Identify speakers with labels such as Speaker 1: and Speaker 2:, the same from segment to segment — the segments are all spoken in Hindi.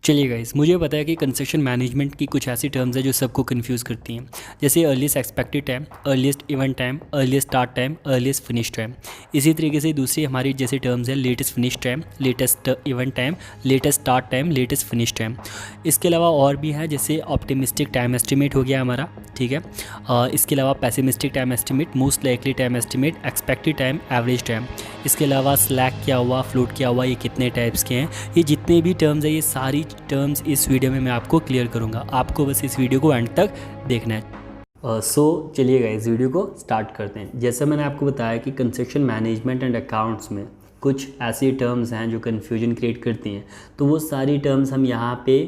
Speaker 1: चलिए गाइस, मुझे पता है कि कंस्ट्रक्शन मैनेजमेंट की कुछ ऐसी टर्म्स है जो सबको कंफ्यूज करती हैं। जैसे earliest expected time, earliest event time, earliest start time, earliest finish time. इसी तरीके से दूसरी हमारी जैसी टर्म्स है latest finish time, latest event time, latest start time, latest finish time. इसके अलावा और भी है, जैसे ऑप्टिमिस्टिक टाइम एस्टिमेट हो गया हमारा, ठीक है। इसके अलावा pessimistic time estimate, most likely time estimate, expected time, average time. इसके अलावा स्लैक क्या हुआ, फ्लोट क्या हुआ, ये कितने टाइप्स के हैं। ये जितने भी टर्म्स है, ये सारी टर्म्स इस वीडियो में मैं आपको क्लियर करूंगा। आपको बस इस वीडियो को एंड तक देखना है। चलिए गाइस, वीडियो को स्टार्ट करते हैं। जैसा मैंने आपको बताया कि कंस्ट्रक्शन मैनेजमेंट एंड अकाउंट्स में कुछ ऐसी टर्म्स हैं जो कन्फ्यूजन क्रिएट करती हैं, तो वो सारी टर्म्स हम यहाँ पे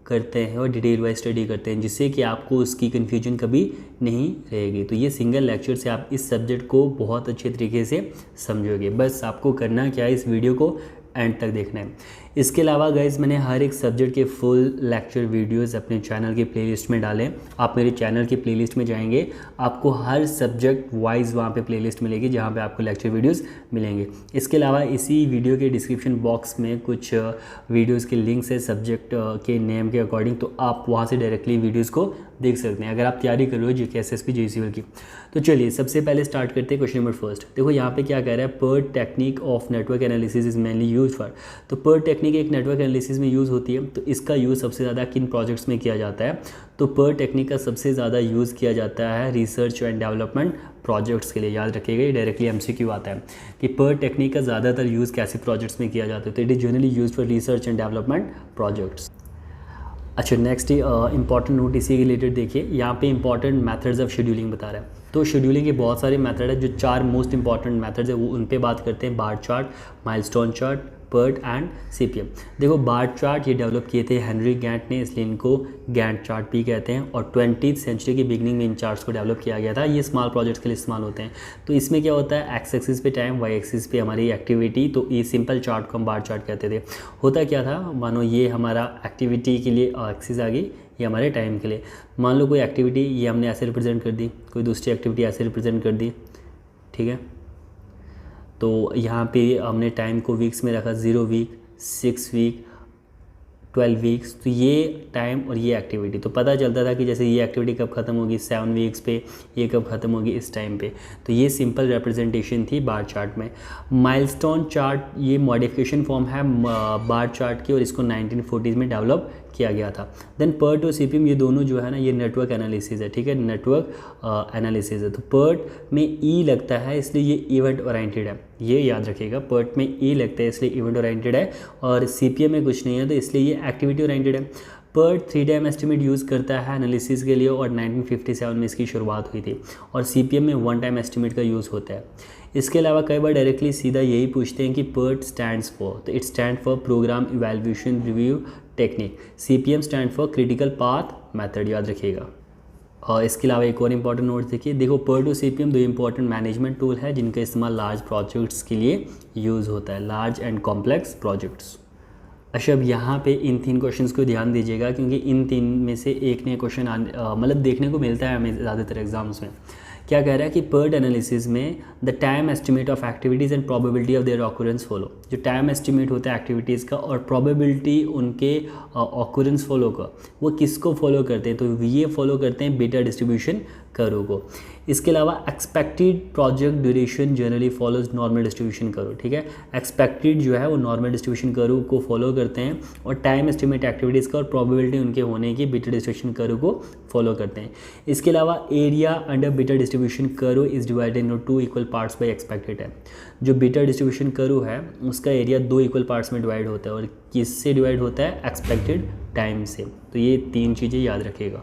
Speaker 1: करते हैं और डिटेल वाइज स्टडी करते हैं, जिससे कि आपको उसकी कन्फ्यूजन कभी नहीं रहेगी। तो ये सिंगल लेक्चर से आप इस सब्जेक्ट को बहुत अच्छे तरीके से समझोगे। बस आपको करना क्या है, इस वीडियो को एंड तक देखना है। इसके अलावा गाइज, मैंने हर एक सब्जेक्ट के फुल लेक्चर वीडियोस अपने चैनल की प्लेलिस्ट में डाले। आप मेरे चैनल की प्लेलिस्ट में जाएंगे, आपको हर सब्जेक्ट वाइज वहाँ पे प्लेलिस्ट मिलेगी, जहाँ पे आपको लेक्चर वीडियोस मिलेंगे। इसके अलावा इसी वीडियो के डिस्क्रिप्शन बॉक्स में कुछ वीडियोस के लिंक्स है सब्जेक्ट के नेम के अकॉर्डिंग, तो आप वहाँ से डायरेक्टली वीडियोज़ को देख सकते हैं अगर आप तैयारी कर रहे हो जीके एसएसबी जेसीएल की। तो चलिए सबसे पहले स्टार्ट करते हैं क्वेश्चन नंबर फर्स्ट। देखो यहाँ पे क्या कह रहा है, PERT technique of network analysis is mainly use for. तो पर्ट टेक्निक एक नेटवर्क एनालिसिस में यूज़ होती है। तो इसका यूज़ सबसे ज़्यादा किन प्रोजेक्ट्स में किया जाता है? तो पर्ट टेक्निक का सबसे ज़्यादा यूज़ किया जाता है रिसर्च एंड डेवलपमेंट प्रोजेक्ट्स के लिए। याद रखिएगा, ये डायरेक्टली एमसीक्यू आता है कि पर्ट टेक्निक का ज़्यादातर यूज़ कैसे प्रोजेक्ट्स में किया जाता है। तो it is generally use for research and development projects. अच्छा, नेक्स्ट इंपॉर्टेंट नोट इसी रिलेटेड देखिए, यहाँ पे इंपॉर्टेंट मेथड्स ऑफ शेड्यूलिंग बता रहा है। तो शेड्यूलिंग के बहुत सारे मेथड है, जो 4 मोस्ट इंपॉर्टेंट मेथड्स है वो उन पे बात करते हैं। Bar chart, milestone chart, PERT and CPM. देखो बार चार्ट ये डेवलप किए थे हेनरी गैंट ने, इसलिए इनको गैंट चार्ट भी कहते हैं। और 20th सेंचुरी की बिगनिंग में इन चार्ट्स को डेवलप किया गया था। ये स्मॉल प्रोजेक्ट्स के लिए इस्तेमाल होते हैं। तो इसमें क्या होता है, एक्स एक्सिस पे टाइम, वाई एक्सिस पे हमारी एक्टिविटी। तो ये सिंपल चार्ट को हम बार चार्ट कहते थे। होता क्या था, मानो ये हमारा एक्टिविटी के लिए एक्सिस आ गई, ये हमारे टाइम के लिए। मान लो कोई एक्टिविटी ये हमने ऐसे रिप्रेजेंट कर दी, कोई दूसरी एक्टिविटी ऐसे रिप्रेजेंट कर दी, ठीक है। तो यहाँ पे हमने टाइम को वीक्स में रखा, 0 वीक, 6 वीक, 12 वीक्स। तो ये टाइम और ये एक्टिविटी, तो पता चलता था कि जैसे ये एक्टिविटी कब ख़त्म होगी 7 वीक्स पे, ये कब ख़त्म होगी इस टाइम पे। तो ये सिंपल रिप्रेजेंटेशन थी बार चार्ट में। माइलस्टोन चार्ट ये मॉडिफिकेशन फॉर्म है बार चार्ट की, और इसको 1940s में डेवलप किया गया था। देन पर्ट और सीपीएम ये दोनों जो है ना, ये नेटवर्क एनालिसिस है, ठीक है, नेटवर्क एनालिसिस है। तो पर्ट में ई लगता है, इसलिए ये इवेंट ओरिएंटेड है। ये याद रखिएगा, पर्ट में ई लगता है इसलिए इवेंट ओरिएंटेड है, और सीपीएम में कुछ नहीं है तो इसलिए ये एक्टिविटी ओरिएंटेड है। पर्ट 3 टाइम एस्टिमेट यूज़ करता है एनालिसिस के लिए, और 1957 में इसकी शुरुआत हुई थी। और सीपीएम में 1 टाइम एस्टिमेट का यूज़ होता है। इसके अलावा कई बार डायरेक्टली सीधा यही पूछते हैं कि पर्ट स्टैंड्स फॉर, तो it stand for program evaluation review technique. CPM stand for critical path method, याद रखिएगा। और इसके अलावा एक और इंपॉर्टेंट नोट देखिए, देखो पर्ट और सीपीएम 2 इंपॉर्टेंट मैनेजमेंट टूल है जिनका इस्तेमाल लार्ज प्रोजेक्ट्स के लिए यूज़ होता है, लार्ज एंड कॉम्प्लेक्स प्रोजेक्ट्स। अच्छा, अब यहाँ पे इन 3 क्वेश्चंस को ध्यान दीजिएगा, क्योंकि इन 3 में से एक ने क्वेश्चन मतलब देखने को मिलता है हमें ज़्यादातर एग्जाम्स में। क्या कह रहा है कि पर्ट एनालिसिस में the time estimate of activities and probability of their occurrence follow. जो टाइम एस्टिमेट होता है एक्टिविटीज़ का और प्रोबेबिलिटी उनके ऑकरेंस फॉलो का, वो किसको फॉलो करते हैं? तो ये फॉलो करते हैं बीटा डिस्ट्रीब्यूशन कर्व को। इसके अलावा expected project duration generally follows normal distribution curve, ठीक है। एक्सपेक्टेड जो है वो नॉर्मल डिस्ट्रीब्यूशन कर्व को फॉलो करते हैं, और टाइम एस्टिमेट एक्टिविटीज़ का और प्रोबेबिलिटी उनके होने की बीटा डिस्ट्रीब्यूशन कर्व को फॉलो करते हैं। इसके अलावा area under beta distribution curve is divided into 2 equal parts bye expected है। जो बीटा डिस्ट्रीब्यूशन कर्व है उसका एरिया 2 इक्वल पार्ट्स में डिवाइड होता है, और किससे डिवाइड होता है? एक्सपेक्टेड टाइम से। तो ये 3 चीज़ें याद रखिएगा।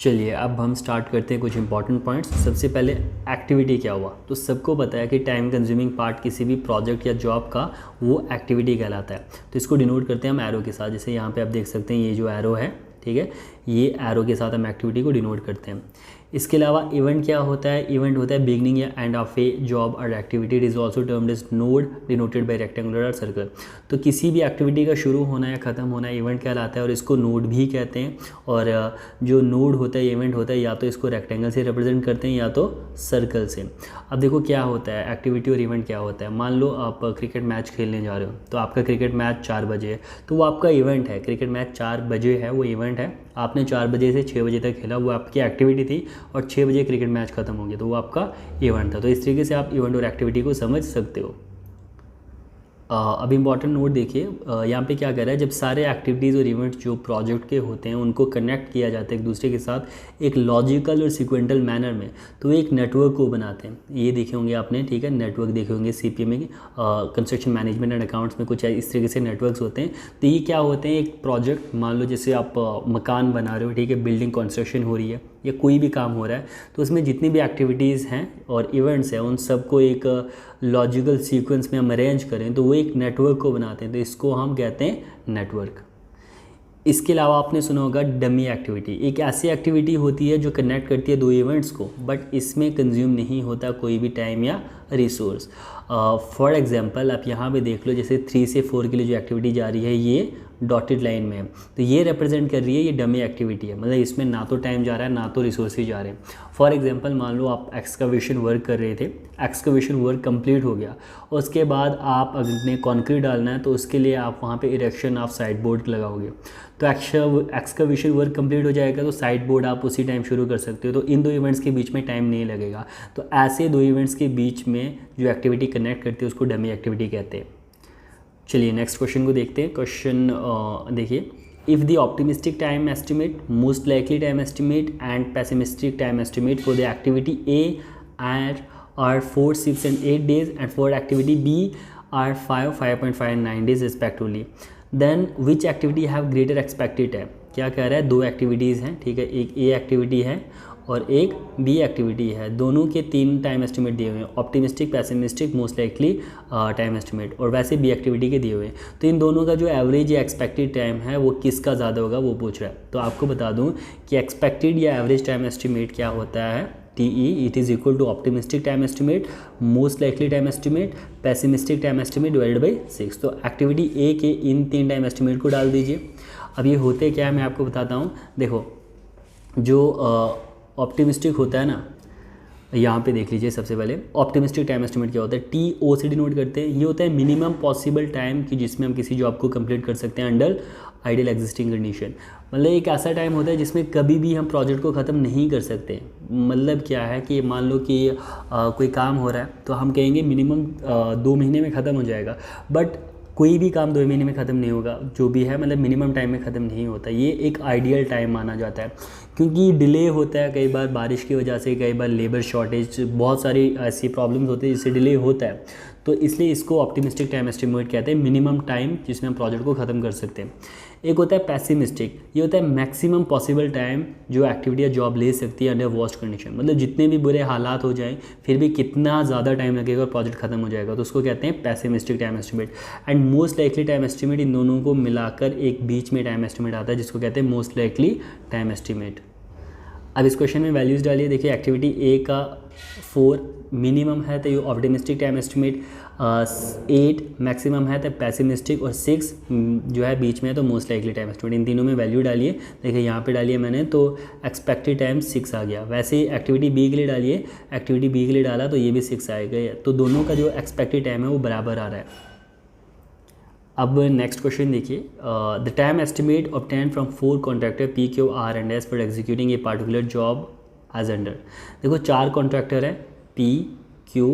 Speaker 1: चलिए अब हम स्टार्ट करते हैं कुछ इंपॉर्टेंट पॉइंट्स। सबसे पहले एक्टिविटी क्या हुआ, तो सबको पता है कि टाइम कंज्यूमिंग पार्ट किसी भी प्रोजेक्ट या जॉब का वो एक्टिविटी कहलाता है। तो इसको डिनोट करते हैं हम एरो के साथ। जैसे यहाँ पे आप देख सकते हैं ये जो एरो है, ठीक है, ये एरो के साथ हम एक्टिविटी को डिनोट करते हैं। इसके अलावा इवेंट क्या होता है, इवेंट होता है बिगनिंग या एंड ऑफ ए जॉब और activity. It is also termed as node denoted by rectangular और सर्कल। तो किसी भी एक्टिविटी का शुरू होना या ख़त्म होना इवेंट कहलाता है और इसको नोड भी कहते हैं। और जो नोड होता है, इवेंट होता है, या तो इसको रेक्टेंगल से रिप्रेजेंट करते हैं या तो सर्कल से। अब देखो क्या होता है, एक्टिविटी और इवेंट क्या होता है। मान लो आप क्रिकेट मैच खेलने जा रहे हो, तो आपका क्रिकेट मैच 4 बजे है, तो वो आपका इवेंट है। क्रिकेट मैच 4 बजे है, वो इवेंट है। आपने 4 बजे से 6 बजे तक खेला, वो आपकी एक्टिविटी थी, और 6 बजे क्रिकेट मैच खत्म हो गया, तो वो आपका इवेंट था। तो इस तरीके से आप इवेंट और एक्टिविटी को समझ सकते हो। अब इम्पॉर्टेंट नोट देखिए, यहाँ पे क्या कर रहा है, जब सारे एक्टिविटीज़ और इवेंट्स जो प्रोजेक्ट के होते हैं उनको कनेक्ट किया जाता है एक दूसरे के साथ एक लॉजिकल और सिक्वेंटल मैनर में, तो एक नेटवर्क को बनाते हैं। ये देखे होंगे आपने, ठीक है, नेटवर्क देखे होंगे CPA में, कंस्ट्रक्शन मैनेजमेंट एंड अकाउंट्स में कुछ इस तरीके से नेटवर्क्स होते हैं। तो ये क्या होते हैं, एक प्रोजेक्ट, मान लो जैसे आप मकान बना रहे हो, ठीक है, बिल्डिंग कंस्ट्रक्शन हो रही है या कोई भी काम हो रहा है, तो उसमें जितनी भी एक्टिविटीज़ हैं और इवेंट्स हैं उन सबको एक लॉजिकल सीक्वेंस में हम अरेंज करें तो वो एक नेटवर्क को बनाते हैं, तो इसको हम कहते हैं नेटवर्क। इसके अलावा आपने सुना होगा डमी एक्टिविटी। एक ऐसी एक्टिविटी होती है जो कनेक्ट करती है दो इवेंट्स को, बट इसमें कंज्यूम नहीं होता कोई भी टाइम या रिसोर्स। फॉर एग्जांपल आप यहाँ पे देख लो, जैसे 3 से 4 के लिए जो एक्टिविटी जा रही है ये डॉटेड लाइन में है, तो ये रिप्रेजेंट कर रही है, ये डमी एक्टिविटी है, मतलब इसमें ना तो टाइम जा रहा है ना तो रिसोर्सेज जा रहे हैं। फॉर एग्जांपल मान लो आप एक्सकवेशन वर्क कर रहे थे, एक्सकवेशन वर्क कंप्लीट हो गया, उसके बाद आप अगर कंक्रीट डालना है तो उसके लिए आप वहाँ पे इरेक्शन ऑफ साइड बोर्ड लगाओगे, तो एक्सकवेशन वर्क कंप्लीट हो जाएगा तो साइड बोर्ड आप उसी टाइम शुरू कर सकते हो। तो इन दो इवेंट्स के बीच में टाइम नहीं लगेगा। तो ऐसे दो इवेंट्स के बीच में जो एक्टिविटी कनेक्ट करती है उसको डमी एक्टिविटी कहते हैं। चलिए नेक्स्ट क्वेश्चन को देखते हैं। क्वेश्चन देखिए, if the optimistic time estimate, most likely time estimate and pessimistic time estimate for the activity A are 4, 6 and 8 days and for activity B are 5, 5.5 and 9 days respectively, then which activity have greater expected time। क्या कह रहा है, दो एक्टिविटीज़ हैं, ठीक है, एक A एक्टिविटी है और एक B एक्टिविटी है, दोनों के 3 टाइम एस्टिमेट दिए हुए हैं, optimistic, pessimistic, most likely time estimate, और वैसे B एक्टिविटी के दिए हुए हैं। तो इन दोनों का जो एवरेज या एक्सपेक्टेड टाइम है वो किसका ज़्यादा होगा वो पूछ रहा है। तो आपको बता दूं कि एक्सपेक्टेड या एवरेज टाइम एस्टिमेट क्या होता है, TE, it is equal to optimistic time estimate, most likely time estimate, pessimistic time estimate divided by 6। तो एक्टिविटी A के इन 3 टाइम एस्टिमेट को डाल दीजिए। अब ये होते क्या है मैं आपको बताता हूँ। देखो, जो ऑप्टिमिस्टिक होता है ना, यहाँ पे देख लीजिए, सबसे पहले ऑप्टिमिस्टिक टाइम एस्टिमेट क्या होता है, TO से डिनोट करते हैं। ये होता है मिनिमम पॉसिबल टाइम कि जिसमें हम किसी जॉब को कंप्लीट कर सकते हैं अंडर आइडियल एग्जिस्टिंग कंडीशन। मतलब एक ऐसा टाइम होता है जिसमें कभी भी हम प्रोजेक्ट को ख़त्म नहीं कर सकते। मतलब क्या है कि मान लो कि कोई काम हो रहा है तो हम कहेंगे मिनिमम 2 महीने में ख़त्म हो जाएगा, बट कोई भी काम 2 महीने में ख़त्म नहीं होगा, जो भी है मतलब मिनिमम टाइम में ख़त्म नहीं होता। ये एक आइडियल टाइम माना जाता है, क्योंकि डिले होता है कई बार बारिश की वजह से, कई बार लेबर शॉर्टेज, बहुत सारी ऐसी प्रॉब्लम्स होती है जिससे डिले होता है, तो इसलिए इसको ऑप्टिमिस्टिक टाइम एस्टिमेट कहते हैं, मिनिमम टाइम जिसमें हम प्रोजेक्ट को ख़त्म कर सकते हैं। एक होता है पेसिमिस्टिक, ये होता है मैक्सिमम पॉसिबल टाइम जो एक्टिविटी या जॉब ले सकती है अंडर वर्स्ट कंडीशन, मतलब जितने भी बुरे हालात हो जाएं फिर भी कितना ज़्यादा टाइम लगेगा और प्रोजेक्ट खत्म हो जाएगा, तो उसको कहते हैं pessimistic time estimate. And most likely time estimate, इन दोनों को मिलाकर एक बीच में टाइम एस्टिमेट आता है जिसको कहते हैं मोस्ट लाइकली टाइम एस्टिमेट। अब इस क्वेश्चन में वैल्यूज़ डालिए। देखिए, एक्टिविटी A का 4 मिनिमम है तो ये ऑप्टिमिस्टिक टाइम एस्टिमेट, 8 मैक्सिमम है तो पेसिमिस्टिक, और 6 जो है बीच में है तो मोस्ट लाइकली टाइम एस्टिमेट। इन तीनों में वैल्यू डालिए। देखिए यहाँ पे डालिए मैंने, तो एक्सपेक्टेड टाइम 6 आ गया। वैसे ही एक्टिविटी B के लिए डालिए, एक्टिविटी B के लिए डाला तो ये भी 6 आएगा, तो दोनों का जो एक्सपेक्टेड टाइम है वो बराबर आ रहा है। अब नेक्स्ट क्वेश्चन देखिए, the time estimate obtain from 4 contractor P, Q, R and S for executing a particular job as under. देखो 4 कॉन्ट्रैक्टर है, P, Q,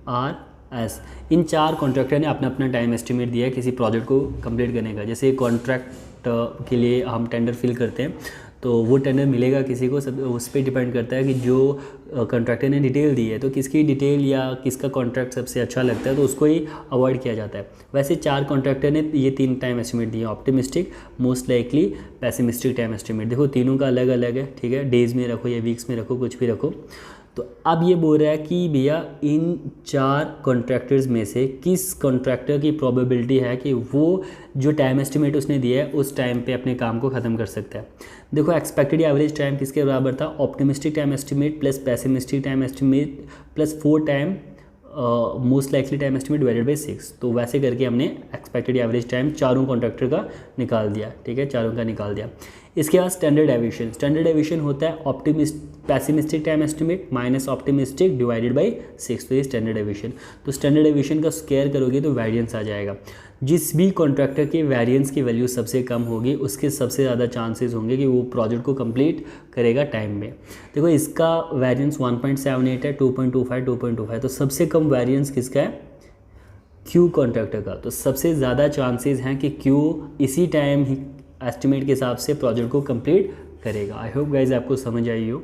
Speaker 1: R, S। इन 4 कॉन्ट्रैक्टर ने अपना अपना टाइम एस्टिमेट दिया है किसी प्रोजेक्ट को कंप्लीट करने का। जैसे कॉन्ट्रैक्ट के लिए हम टेंडर फिल करते हैं तो वो टेंडर मिलेगा किसी को, सब उस पर डिपेंड करता है कि जो कॉन्ट्रैक्टर ने डिटेल दी है तो किसकी डिटेल या किसका कॉन्ट्रैक्ट सबसे अच्छा लगता है तो उसको ही अवॉइड किया जाता है। वैसे 4 कॉन्ट्रैक्टर ने ये 3 टाइम एस्टिमेट दिए, optimistic, most likely, pessimistic time estimate. देखो तीनों का अलग अलग है, ठीक है, डेज़ में रखो या वीक्स में रखो, कुछ भी रखो। तो अब ये बोल रहा है कि भैया इन 4 कॉन्ट्रैक्टर्स में से किस कॉन्ट्रैक्टर की प्रोबेबिलिटी है कि वो जो टाइम एस्टिमेट उसने दिया है उस टाइम पे अपने काम को ख़त्म कर सकता है। देखो एक्सपेक्टेड एवरेज टाइम किसके बराबर था, optimistic time estimate plus pessimistic time estimate plus 4 time most likely time estimate divided by 6। तो वैसे करके हमने एक्सपेक्टेड एवरेज टाइम चारों कॉन्ट्रैक्टर का निकाल दिया, ठीक है, चारों का निकाल दिया। इसके बाद स्टैंडर्ड डेविएशन होता है pessimistic time estimate minus optimistic divided by 6, तो ये स्टैंडर्ड डेविएशन। तो स्टैंडर्ड डेविएशन का स्क्वायर करोगे तो वेरिएंस आ जाएगा। जिस भी कॉन्ट्रैक्टर के वेरिएंस की वैल्यू सबसे कम होगी उसके सबसे ज़्यादा चांसेस होंगे कि वो प्रोजेक्ट को कंप्लीट करेगा टाइम में। देखो इसका वेरिएंस 1.78 है, 2.25, 2.25, तो सबसे कम वेरिएंस किसका है, क्यू कॉन्ट्रैक्टर का। तो सबसे ज़्यादा चांसेस हैं कि क्यू इसी टाइम ही एस्टिमेट के हिसाब से प्रोजेक्ट को कंप्लीट करेगा। आई होप गाइज आपको समझ आई हो।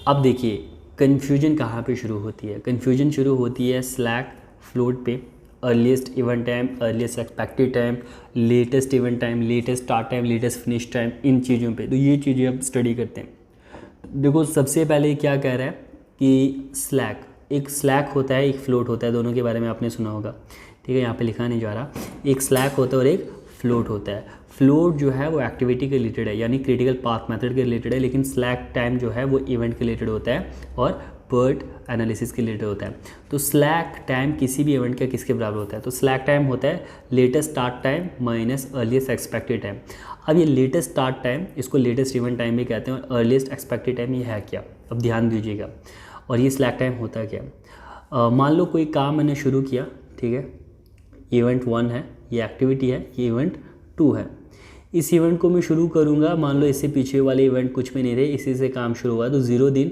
Speaker 1: अब देखिए कन्फ्यूजन कहाँ पे शुरू होती है, कन्फ्यूजन शुरू होती है स्लैक फ्लोट पे, earliest event time, earliest expected time, latest event time, latest start time, latest finish time, इन चीज़ों पे। तो ये चीज़ें अब स्टडी करते हैं। देखो सबसे पहले क्या कह रहा है कि स्लैक, एक स्लैक होता है एक फ्लोट होता है, दोनों के बारे में आपने सुना होगा, ठीक है, यहाँ पे लिखा नहीं जा रहा। एक स्लैक होता है और एक फ्लोट होता है। फ्लोट जो है वो एक्टिविटी के रिलेटेड है, यानी क्रिटिकल पाथ मेथड के रिलेटेड है, लेकिन स्लैक टाइम जो है वो इवेंट के रिलेटेड होता है और पर्ट एनालिसिस के रिलेटेड होता है। तो स्लैक टाइम किसी भी इवेंट का किसके बराबर होता है, तो स्लैक टाइम होता है latest start time minus earliest expected time. अब ये लेटेस्ट स्टार्ट टाइम, इसको लेटेस्ट इवेंट टाइम भी कहते हैं, और अर्लीस्ट एक्सपेक्टेड टाइम ये है क्या, अब ध्यान दीजिएगा। और ये स्लैक टाइम होता क्या, मान लो कोई काम मैंने शुरू किया, ठीक है, इवेंट 1 है, ये एक्टिविटी है, ये इवेंट 2 है। इस इवेंट को मैं शुरू करूंगा, मान लो इससे पीछे वाले इवेंट कुछ भी नहीं रहे, इसी से काम शुरू हुआ, तो 0 दिन,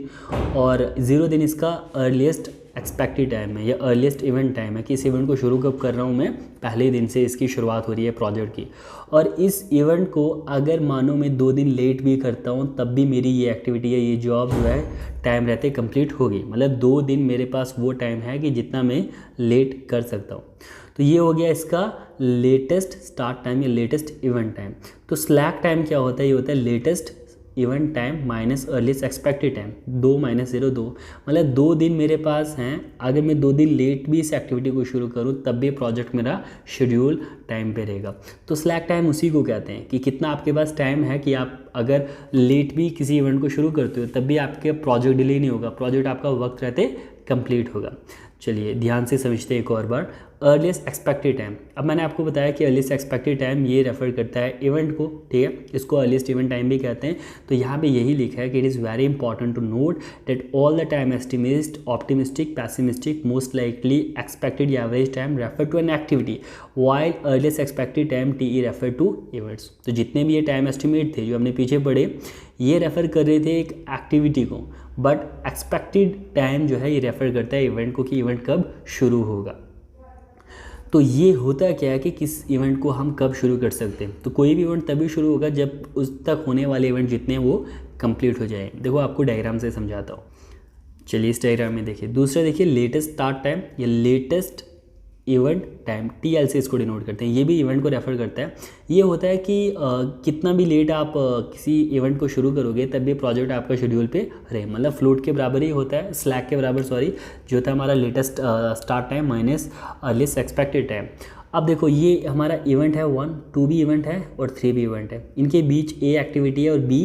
Speaker 1: और 0 दिन इसका अर्लीस्ट एक्सपेक्टेड टाइम है या अर्लीस्ट इवेंट टाइम है कि इस इवेंट को शुरू कब कर रहा हूँ मैं, पहले दिन से इसकी शुरुआत हो रही है प्रोजेक्ट की। और इस इवेंट को अगर मानो मैं 2 दिन लेट भी करता हूँ तब भी मेरी ये एक्टिविटी है, ये जॉब जो है टाइम रहते कंप्लीट होगी। मतलब 2 दिन मेरे पास वो टाइम है कि जितना मैं लेट कर सकता हूँ। तो ये हो गया इसका लेटेस्ट स्टार्ट टाइम या लेटेस्ट इवेंट टाइम। तो स्लैक टाइम क्या होता है, ये होता है latest event time minus earliest expected time, 2 - 0 2, मतलब 2 दिन मेरे पास हैं। अगर मैं 2 दिन लेट भी इस एक्टिविटी को शुरू करूं तब भी प्रोजेक्ट मेरा शेड्यूल टाइम पे रहेगा। तो स्लैक टाइम उसी को कहते हैं कि कितना आपके पास टाइम है कि आप अगर लेट भी किसी इवेंट को शुरू करते हो तब भी आपके प्रोजेक्ट डिले नहीं होगा, प्रोजेक्ट आपका वक्त रहते कंप्लीट होगा। चलिए ध्यान से समझते हैं एक और बार, अर्लीस्ट एक्सपेक्टेड टाइम। अब मैंने आपको बताया कि अर्लीस्ट एक्सपेक्टेड टाइम ये रेफर करता है इवेंट को, ठीक है, इसको अर्लीस्ट इवेंट टाइम भी कहते हैं। तो यहाँ पे यही लिखा है कि it is very important to note that all the time estimate, optimistic, pessimistic, most likely expected या average time refer to an activity, while earliest expected time TE refer to events. तो जितने भी ये टाइम एस्टिमेट थे जो हमने पीछे पढ़े, ये रेफर कर रहे थे एक एक्टिविटी को, बट एक्सपेक्टेड टाइम जो है ये रेफर करता है इवेंट को कि इवेंट कब शुरू होगा। तो ये होता क्या है कि किस इवेंट को हम कब शुरू कर सकते हैं। तो कोई भी इवेंट तभी शुरू होगा जब उस तक होने वाले इवेंट जितने वो कंप्लीट हो जाए। देखो आपको डायग्राम से समझाता हूँ। चलिए इस डायग्राम में देखिए, दूसरा देखिए लेटेस्ट स्टार्ट टाइम या लेटेस्ट इवेंट टाइम, TL से इसको डिनोट करते हैं, ये भी इवेंट को रेफर करता है। ये होता है कि कितना भी लेट आप किसी इवेंट को शुरू करोगे तब भी प्रोजेक्ट आपका शेड्यूल पे रहे, मतलब फ्लोट के बराबर ही होता है, स्लैक के बराबर सॉरी, जो होता है हमारा latest start time minus earliest expected time. अब देखो ये हमारा इवेंट है 1, 2 भी इवेंट है और 3 भी इवेंट है, इनके बीच A एक्टिविटी है और B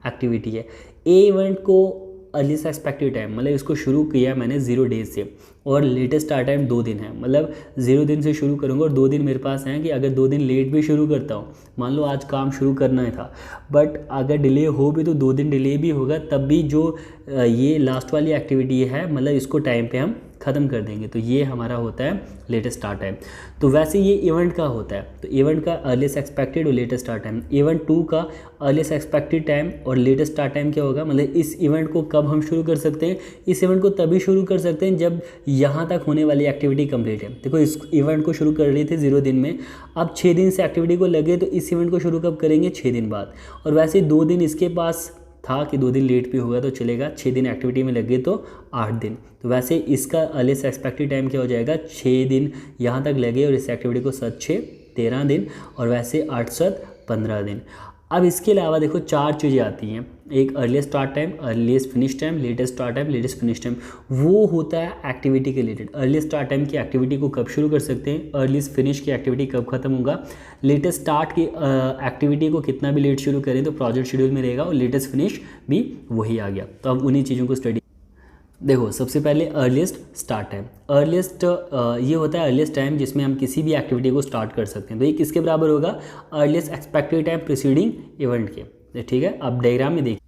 Speaker 1: एक्टिविटी है। A इवेंट को अर्लीस्ट एक्सपेक्टेड टाइम, मतलब इसको शुरू किया मैंने 0 डेज से, और लेटेस्ट स्टार्ट टाइम 2 दिन है, मतलब 0 दिन से शुरू करूँगा और 2 दिन मेरे पास हैं कि अगर 2 दिन लेट भी शुरू करता हूँ, मान लो आज काम शुरू करना ही था बट अगर डिले हो भी तो 2 दिन डिले भी होगा, तब भी जो ये लास्ट वाली एक्टिविटी है मतलब इसको टाइम पे हम ख़त्म कर देंगे। तो ये हमारा होता है लेटेस्ट स्टार्ट टाइम। तो वैसे ये इवेंट का होता है, तो इवेंट का अर्लीस्ट एक्सपेक्टेड और लेटेस्ट स्टार्ट टाइम। इवेंट 2 का अर्लीस्ट एक्सपेक्टेड टाइम और लेटेस्ट स्टार्ट टाइम क्या होगा, मतलब इस इवेंट को कब हम शुरू कर सकते हैं, इस इवेंट को तभी शुरू कर सकते हैं जब यहाँ तक होने वाली एक्टिविटी कंप्लीट है। देखो इस इवेंट को शुरू कर रहे थे 0 दिन में, अब 6 दिन से एक्टिविटी को लगे तो इस इवेंट को शुरू कब करेंगे, 6 दिन बाद। और वैसे 2 दिन इसके पास था कि 2 दिन लेट भी होगा तो चलेगा, 6 दिन एक्टिविटी में लगे तो 8 दिन। तो वैसे इसका अर्लीस्ट एक्सपेक्टेड टाइम क्या हो जाएगा, 6 दिन यहाँ तक लगे और इस एक्टिविटी को 7 6 13 दिन, और वैसे 8 7 15 दिन। अब इसके अलावा देखो 4 चीज़ें आती हैं, एक earliest start time, earliest finish time, latest start time, latest finish time. वो होता है एक्टिविटी के रिलेटेड। अर्लीस्ट स्टार्ट टाइम की एक्टिविटी को कब शुरू कर सकते हैं, अर्लीस्ट फिनिश की एक्टिविटी कब खत्म होगा, लेटेस्ट स्टार्ट की एक्टिविटी को कितना भी लेट शुरू करें तो प्रोजेक्ट शेड्यूल में रहेगा, और लेटेस्ट फिनिश भी वही आ गया। तो अब उन्हीं चीज़ों को स्टडी देखो। सबसे पहले अर्लीस्ट स्टार्ट टाइम। अर्लीस्ट ये होता है अर्लीस्ट टाइम जिसमें हम किसी भी एक्टिविटी को स्टार्ट कर सकते हैं। तो ये किसके बराबर होगा, earliest expected time preceding event के। ठीक है, अब डायग्राम में देखिए,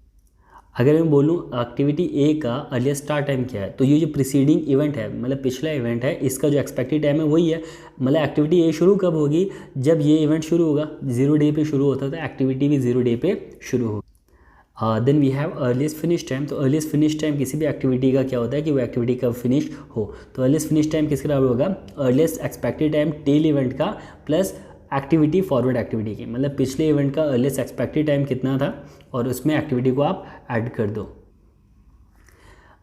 Speaker 1: अगर मैं बोलूँ एक्टिविटी ए का अर्लीस्ट स्टार्ट टाइम क्या है, तो ये जो प्रीसीडिंग इवेंट है, मतलब पिछला इवेंट है, इसका जो एक्सपेक्टेड टाइम है वही है। मतलब एक्टिविटी ए शुरू कब होगी, जब ये इवेंट शुरू होगा, 0 डे पे शुरू होता था, एक्टिविटी भी 0 डे पे शुरू होगी। Then we have earliest finish time. तो अर्लीस्ट फिनिश टाइम किसी भी एक्टिविटी का क्या होता है कि वो एक्टिविटी कब फिनिश हो। तो अर्लीस्ट फिनिश टाइम किसके बराबर होगा, earliest expected time tail event का प्लस एक्टिविटी फॉरवर्ड एक्टिविटी की। मतलब पिछले इवेंट का अर्लीस्ट एक्सपेक्टेड टाइम कितना था और उसमें एक्टिविटी को आप ऐड कर दो।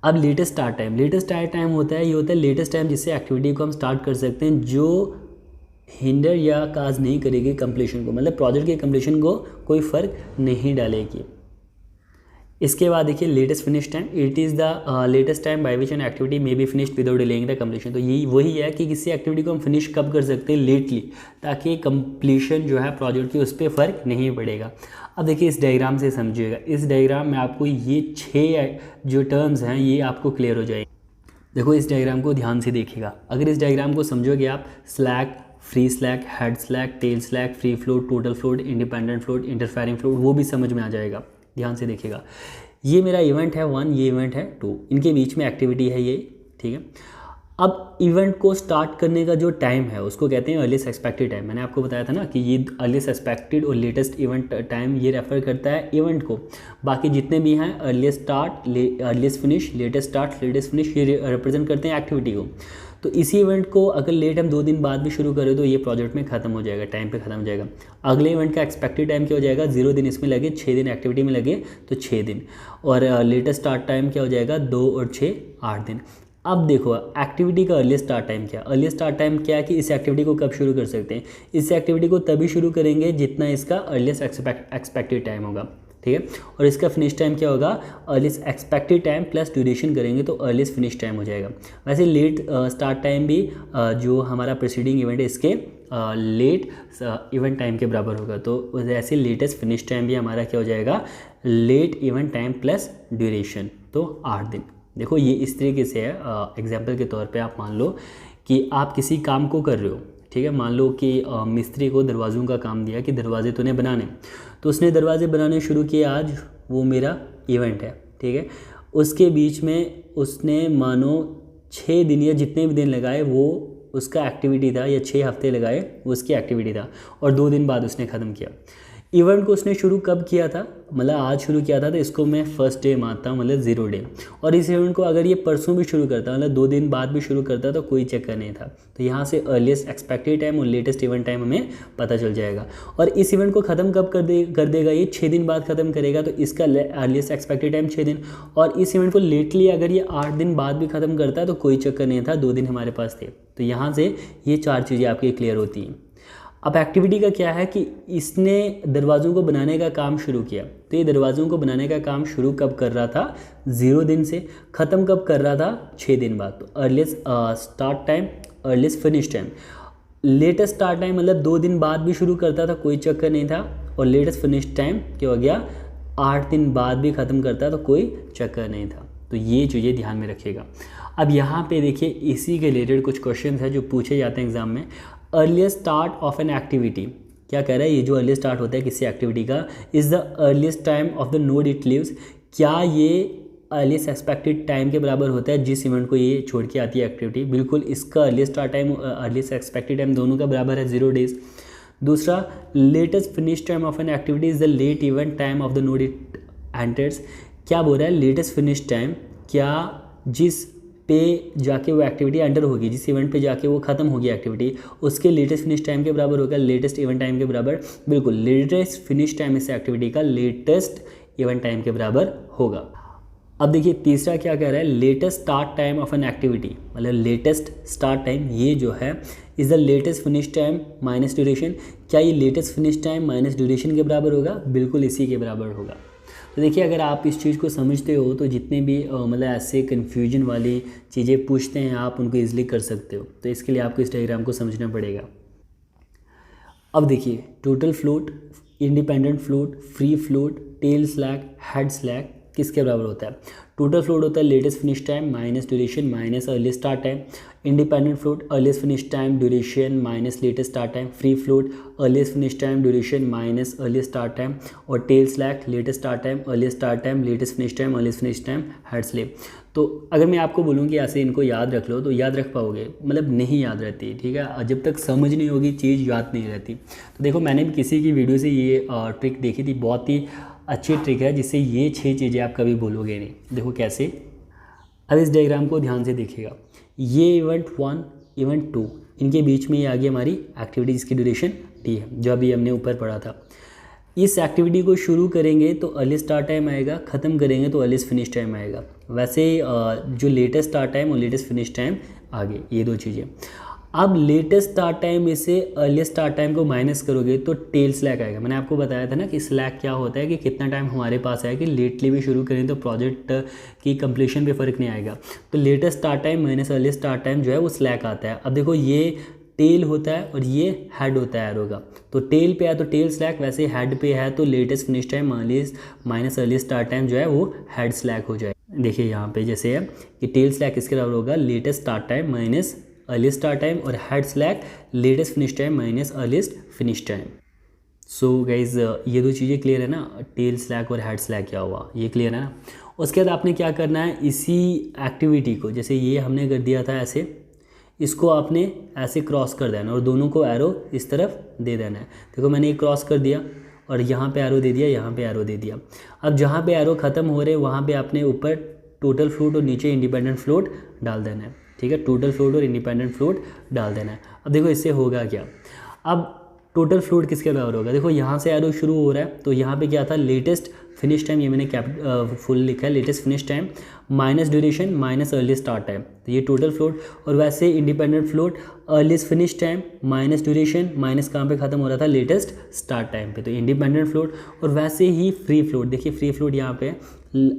Speaker 1: अब latest start time. Latest start time होता है, ये होता है लेटेस्ट टाइम जिससे एक्टिविटी को हम स्टार्ट कर सकते हैं, जो हिंडर या काज नहीं करेगी कंप्लीशन को, मतलब प्रोजेक्ट के कंप्लीशन को कोई फ़र्क नहीं डालेगी। इसके बाद देखिए latest finish time. It is the latest time by which an activity may be finished without delaying the completion. तो यही वही है कि किसी एक्टिविटी को हम फिनिश कब कर सकते हैं, लेटली, ताकि कंप्लीशन जो है प्रोजेक्ट की उस पर फ़र्क नहीं पड़ेगा। अब देखिए इस डायग्राम से समझिएगा। इस डायग्राम में आपको ये 6 जो टर्म्स हैं ये आपको क्लियर हो जाएगी। देखो इस डायग्राम को ध्यान से देखिएगा। अगर इस डायग्राम को समझोगे आप, slack, free slack, head slack, tail slack, free float, total float, independent float, interfering float, वो भी समझ में आ जाएगा। ध्यान से देखिएगा। ये मेरा इवेंट है 1, ये इवेंट है 2, इनके बीच में एक्टिविटी है ये। ठीक है, अब इवेंट को स्टार्ट करने का जो टाइम है उसको कहते हैं अर्लीस्ट एक्सपेक्टेड टाइम। मैंने आपको बताया था ना कि ये अर्लीस्ट एक्सपेक्टेड और लेटेस्ट इवेंट टाइम ये रेफर करता है इवेंट को। बाकी जितने भी हैं earliest start, earliest finish, latest start, latest finish, ये रिप्रेजेंट करते हैं एक्टिविटी को। तो इसी इवेंट को अगर लेट हम 2 दिन बाद भी शुरू करें तो ये प्रोजेक्ट में ख़त्म हो जाएगा, टाइम पे ख़त्म हो जाएगा। अगले इवेंट का एक्सपेक्टेड टाइम क्या हो जाएगा, 0 दिन इसमें लगे, 6 दिन एक्टिविटी में लगे तो 6 दिन। और लेटेस्ट स्टार्ट टाइम क्या हो जाएगा, 2 और 6 8 दिन। अब देखो एक्टिविटी का अर्लीस्ट स्टार्ट टाइम क्या, अर्लीस्ट स्टार्ट टाइम क्या है कि इस एक्टिविटी को कब शुरू कर सकते हैं, इस एक्टिविटी को तभी शुरू करेंगे जितना इसका अर्लीस्ट एक्सपेक्टेड टाइम होगा। ठीक है, और इसका फिनिश टाइम क्या होगा, earliest expected time plus duration करेंगे तो अर्लीस्ट फिनिश टाइम हो जाएगा। वैसे लेट स्टार्ट टाइम भी जो हमारा प्रीसीडिंग इवेंट है इसके लेट इवेंट टाइम के बराबर होगा। तो ऐसे लेटेस्ट फिनिश टाइम भी हमारा क्या हो जाएगा, late event time plus duration, तो 8 दिन। देखो ये इस तरीके से है। एग्जाम्पल के तौर पे आप मान लो कि आप किसी काम को कर रहे हो। ठीक है, मान लो कि मिस्त्री को दरवाज़ों का काम दिया कि दरवाजे तूने बनाने, तो उसने दरवाजे बनाने शुरू किए आज, वो मेरा इवेंट है। ठीक है, उसके बीच में उसने मानो 6 दिन या जितने भी दिन लगाए वो उसका एक्टिविटी था, या 6 हफ्ते लगाए वो उसकी एक्टिविटी था, और 2 दिन बाद उसने ख़त्म किया। इवेंट को उसने शुरू कब किया था, मतलब आज शुरू किया था, तो इसको मैं फर्स्ट डे मानता हूँ, मतलब 0 डे। और इस इवेंट को अगर ये परसों भी शुरू करता, मतलब 2 दिन बाद भी शुरू करता तो कोई चक्कर नहीं था। तो यहाँ से अर्लीस्ट एक्सपेक्टेड टाइम और लेटेस्ट इवेंट टाइम हमें पता चल जाएगा। और इस इवेंट को ख़त्म कब कर देगा, ये 6 दिन बाद ख़त्म करेगा, तो इसका अर्लीस्ट एक्सपेक्टेड टाइम 6 दिन। और इस इवेंट को लेटली अगर ये 8 दिन बाद भी ख़त्म करता तो कोई चक्कर नहीं था, 2 दिन हमारे पास थे। तो यहाँ से ये 4 चीज़ें आपकी क्लियर होती हैं। अब एक्टिविटी का क्या है कि इसने दरवाज़ों को बनाने का काम शुरू किया, तो ये दरवाज़ों को बनाने का काम शुरू कब कर रहा था, 0 दिन से, ख़त्म कब कर रहा था, 6 दिन बाद। तो earliest start time, earliest finish time. Latest start time मतलब 2 दिन बाद भी शुरू करता था, कोई चक्कर नहीं था, और लेटेस्ट फिनिश टाइम क्या हो गया, 8 दिन बाद भी ख़त्म करता तो कोई चक्कर नहीं था। तो ये चीज़ें ध्यान में रखिएगा। अब यहाँ पे देखिए इसी के रिलेटेड कुछ क्वेश्चन है जो पूछे जाते हैं एग्जाम में। Earliest start of an activity क्या कह रहा है, ये जो अर्लीस्ट स्टार्ट होता है किसी एक्टिविटी का, is the earliest time of the node it leaves. क्या ये अर्लीस्ट एक्सपेक्टेड टाइम के बराबर होता है जिस इवेंट को ये छोड़ के आती है एक्टिविटी? बिल्कुल, इसका earliest start time earliest expected time दोनों का बराबर है, 0 डेज। दूसरा, latest finish time of an activity is the late event time of the node it enters. क्या बोल रहा है, लेटेस्ट फिनिश टाइम क्या जिस पे जाके वो एक्टिविटी एंटर होगी, जिस इवेंट पे जाके वो ख़त्म होगी एक्टिविटी, उसके लेटेस्ट फिनिश टाइम के बराबर होगा, लेटेस्ट इवेंट टाइम के बराबर। बिल्कुल, लेटेस्ट फिनिश टाइम इस एक्टिविटी का लेटेस्ट इवेंट टाइम के बराबर होगा। अब देखिए तीसरा क्या कह रहा है, latest start time of an activity, मतलब लेटेस्ट स्टार्ट टाइम ये जो है is the latest finish time minus duration. क्या ये latest finish time minus duration के बराबर होगा? बिल्कुल इसी के बराबर होगा। तो देखिए अगर आप इस चीज़ को समझते हो तो जितने भी मतलब ऐसे कन्फ्यूजन वाली चीज़ें पूछते हैं आप उनको ईजिली कर सकते हो। तो इसके लिए आपको इस डायग्राम को समझना पड़ेगा। अब देखिए total float, independent float, free float, tail slack, head slack किसके बराबर होता है? टोटल फ्लोट होता है latest finish time minus duration minus earliest start time. Independent float earliest finish time duration minus latest start time. Free float earliest finish time duration minus earliest start time. और tail slack latest start time earliest start time latest finish time earliest finish time head slack. तो अगर मैं आपको बोलूँ कि ऐसे इनको याद रख लो तो याद रख पाओगे? मतलब नहीं याद रहती, ठीक है। जब तक समझ नहीं होगी चीज़ याद नहीं रहती। तो देखो मैंने भी किसी की वीडियो से ये ट्रिक देखी थी, बहुत ही अच्छी ट्रिक है जिससे ये 6 चीज़ें आप कभी भूलोगे नहीं। देखो कैसे, अब इस डायग्राम को ध्यान से देखिएगा। ये इवेंट 1 इवेंट 2 इनके बीच में ये आ गई हमारी एक्टिविटी जिसकी ड्यूरेशन टी है, जो अभी हमने ऊपर पढ़ा था। इस एक्टिविटी को शुरू करेंगे तो अर्लीस्ट स्टार्ट टाइम आएगा, ख़त्म करेंगे तो अर्लीस्ट फिनिश टाइम आएगा। वैसे जो लेटेस्ट स्टार्ट टाइम और लेटेस्ट फिनिश टाइम आगे, ये 2 चीज़ें। अब लेटेस्ट स्टार्ट टाइम में से अर्लीस्ट स्टार्ट टाइम को माइनस करोगे तो टेल स्लैक आएगा। मैंने आपको बताया था ना कि स्लैक क्या होता है, कि कितना टाइम हमारे पास है, कि लेटली भी शुरू करें तो प्रोजेक्ट की कंप्लीशन पे फ़र्क नहीं आएगा। तो latest start time minus earliest start time जो है वो स्लैक आता है। अब देखो ये टेल होता है और ये हेड होता है एरो का। तो टेल पे है तो टेल स्लैक, वैसे हेड पे है तो latest finish time minus earliest start time जो है वो हेड स्लैक हो जाएगा। देखिए यहाँ पे जैसे है कि टेल स्लैक किसके बराबर होगा? Latest start time minus earliest start time, और head slack latest finish time minus earliest finish time. So guys ये 2 चीज़ें क्लियर है ना, टेल स्लैक और हेड स्लैक क्या हुआ, ये क्लियर है ना। उसके बाद आपने क्या करना है, इसी एक्टिविटी को जैसे ये हमने कर दिया था ऐसे, इसको आपने ऐसे क्रॉस कर देना और दोनों को एरो इस तरफ दे देना है। देखो मैंने एक क्रॉस कर दिया और यहाँ पे एरो दे दिया, यहाँ पे एरो दे दिया। अब जहाँ पे एरो ख़त्म हो रहे वहाँ पे आपने ऊपर टोटल फ्लोट और नीचे इंडिपेंडेंट फ्लोट डाल देना है, ठीक है। टोटल फ्लोट और इंडिपेंडेंट फ्लोट डाल देना है। अब देखो इससे होगा क्या, अब टोटल फ्लोट किसके बराबर होगा? देखो यहाँ से एरो शुरू हो रहा है तो यहाँ पे क्या था? लेटेस्ट फिनिश टाइम, ये मैंने फुल लिखा है, latest finish time minus duration minus earliest start time, तो ये टोटल फ्लोट। और वैसे independent float earliest finish time minus duration minus कहाँ पे ख़त्म हो रहा था? लेटेस्ट स्टार्ट टाइम पे, तो इंडिपेंडेंट फ्लोट। और वैसे ही फ्री फ्लोट, देखिए फ्री फ्लोट यहाँ पे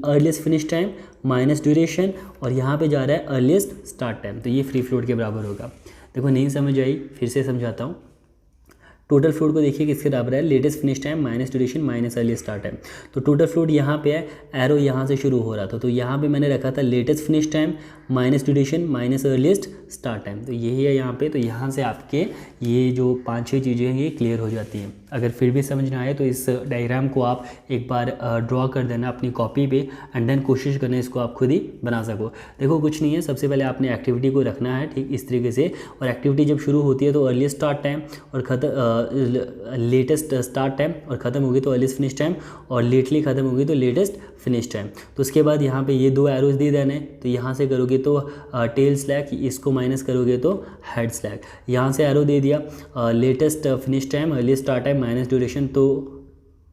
Speaker 1: earliest finish time minus duration और यहाँ पे जा रहा है अर्लीस्ट स्टार्ट टाइम, तो ये फ्री फ्लोट के बराबर होगा। देखो नहीं समझ आई, फिर से समझाता हूँ। टोटल फ्लोट को देखिए किसके बराबर है? Latest finish time minus duration minus earliest start time. तो टोटल फ्लोट यहाँ पे है, एरो यहाँ से शुरू हो रहा था तो यहाँ पे मैंने रखा था latest finish time minus duration minus earliest start time, तो यही है यहाँ पे। तो यहाँ से आपके ये जो 5-6 चीज़ें हैं ये क्लियर हो जाती हैं। अगर फिर भी समझ ना आए तो इस डायग्राम को आप एक बार ड्रॉ कर देना अपनी कॉपी पे एंड देन कोशिश करना इसको आप खुद ही बना सको। देखो कुछ नहीं है, सबसे पहले आपने एक्टिविटी को रखना है ठीक इस तरीके से, और एक्टिविटी जब शुरू होती है तो अर्लीस्ट स्टार्ट टाइम और लेटेस्ट स्टार्ट टाइम, और ख़त्म होगी तो अर्लीस्ट फिनिश टाइम, और लेटली ख़त्म होगी तो लेटेस्ट फिनिश टाइम। तो उसके बाद यहाँ पे ये 2 एरोज दे देने, तो यहाँ से करोगे तो टेल स्लैक, इसको माइनस करोगे तो हेड स्लैक। यहाँ से एरो दे दिया latest finish time earliest start time minus duration, तो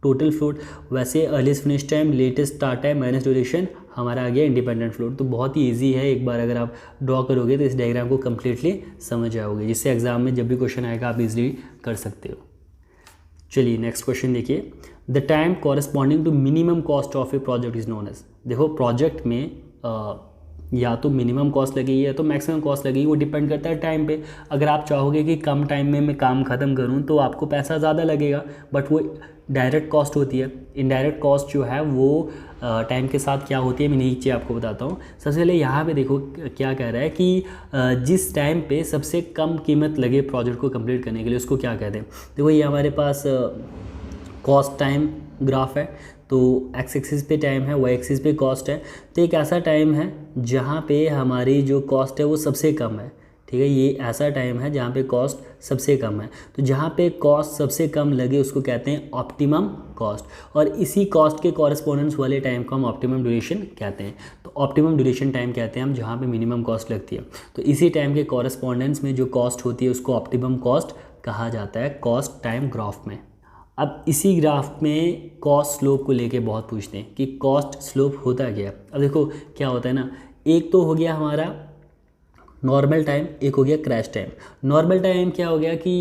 Speaker 1: टोटल फ्लोट। वैसे earliest finish time latest start time minus duration हमारा आ गया इंडिपेंडेंट फ्लोट। तो बहुत ही इजी है, एक बार अगर आप ड्रॉ करोगे तो इस डायग्राम को कम्प्लीटली समझ जाओगे, जिससे एग्जाम में जब भी क्वेश्चन आएगा आप इजीली कर सकते हो। चलिए नेक्स्ट क्वेश्चन देखिए, the time corresponding to minimum cost of a project is known as. देखो प्रोजेक्ट में या तो मिनिमम कॉस्ट लगेगी या तो मैक्सिमम कॉस्ट लगेगी, वो डिपेंड करता है टाइम पे। अगर आप चाहोगे कि कम टाइम में मैं काम ख़त्म करूं तो आपको पैसा ज़्यादा लगेगा, बट वो डायरेक्ट कॉस्ट होती है। इनडायरेक्ट कॉस्ट जो है वो टाइम के साथ क्या होती है मैं नीचे आपको बताता हूँ। सबसे पहले यहाँ पे देखो क्या कह रहा है कि जिस टाइम पे सबसे कम कीमत लगे प्रोजेक्ट को कंप्लीट करने के लिए उसको क्या कहते हैं। देखो ये हमारे पास कॉस्ट टाइम ग्राफ है, तो एक्स एक्सिस पे टाइम है, वाई एक्सिस पे कॉस्ट है। तो एक ऐसा टाइम है जहाँ पे हमारी जो कॉस्ट है वो सबसे कम है, ठीक है। ये ऐसा टाइम है जहाँ पे कॉस्ट सबसे कम है, तो जहाँ पे कॉस्ट सबसे कम लगे उसको कहते हैं ऑप्टिमम कॉस्ट, और इसी कॉस्ट के कॉरस्पॉन्डेंस वाले टाइम को हम ऑप्टिमम ड्यूरेशन कहते हैं। तो ऑप्टिमम ड्यूरेशन टाइम कहते हैं हम जहाँ पे मिनिमम कॉस्ट लगती है। तो इसी टाइम के कॉरस्पॉन्डेंस में जो कॉस्ट होती है उसको ऑप्टिमम कॉस्ट कहा जाता है कॉस्ट टाइम ग्राफ में। अब इसी ग्राफ में कॉस्ट स्लोप को लेके बहुत पूछते हैं कि कॉस्ट स्लोप होता क्या है। अब देखो क्या होता है ना, एक तो हो गया हमारा नॉर्मल टाइम, एक हो गया क्रैश टाइम। नॉर्मल टाइम क्या हो गया कि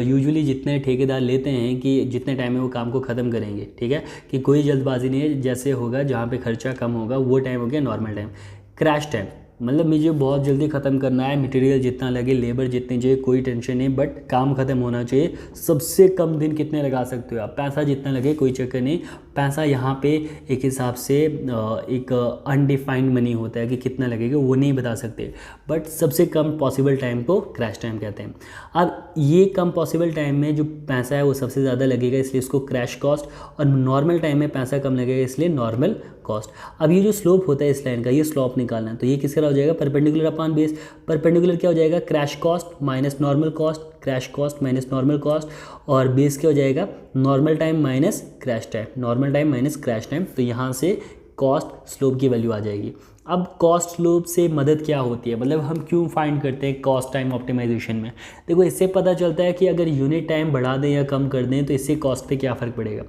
Speaker 1: यूजुअली जितने ठेकेदार लेते हैं कि जितने टाइम में वो काम को ख़त्म करेंगे, ठीक है, कि कोई जल्दबाजी नहीं है, जैसे होगा जहाँ पे खर्चा कम होगा वो टाइम हो गया नॉर्मल टाइम। क्रैश टाइम मतलब मुझे बहुत जल्दी ख़त्म करना है, मटेरियल जितना लगे, लेबर जितनी चाहिए, कोई टेंशन नहीं, बट काम ख़त्म होना चाहिए। सबसे कम दिन कितने लगा सकते हो आप, पैसा जितना लगे कोई चक्कर नहीं। पैसा यहाँ पे एक हिसाब से एक अनडिफाइंड मनी होता है कि कितना लगेगा वो नहीं बता सकते, बट सबसे कम पॉसिबल टाइम को क्रैश टाइम कहते हैं। अब ये कम पॉसिबल टाइम में जो पैसा है वो सबसे ज़्यादा लगेगा, इसलिए इसको क्रैश कॉस्ट, और नॉर्मल टाइम में पैसा कम लगेगा इसलिए नॉर्मल कॉस्ट। अब ये जो स्लोप होता है इस लाइन का, ये स्लोप निकालना है, तो ये किसका हो जाएगा, परपेंडिकुलर अपॉन बेस। परपेंडिकुलर क्या हो जाएगा, crash cost minus normal cost, crash cost minus normal cost, और बेस क्या हो जाएगा, normal time minus crash time, normal time minus crash time. तो यहाँ से कॉस्ट स्लोप की वैल्यू आ जाएगी। अब कॉस्ट स्लोप से मदद क्या होती है, मतलब हम क्यों फाइंड करते हैं कॉस्ट टाइम ऑप्टिमाइजेशन में। देखो इससे पता चलता है कि अगर यूनिट टाइम बढ़ा दें या कम कर दें तो इससे कॉस्ट पे क्या फ़र्क पड़ेगा।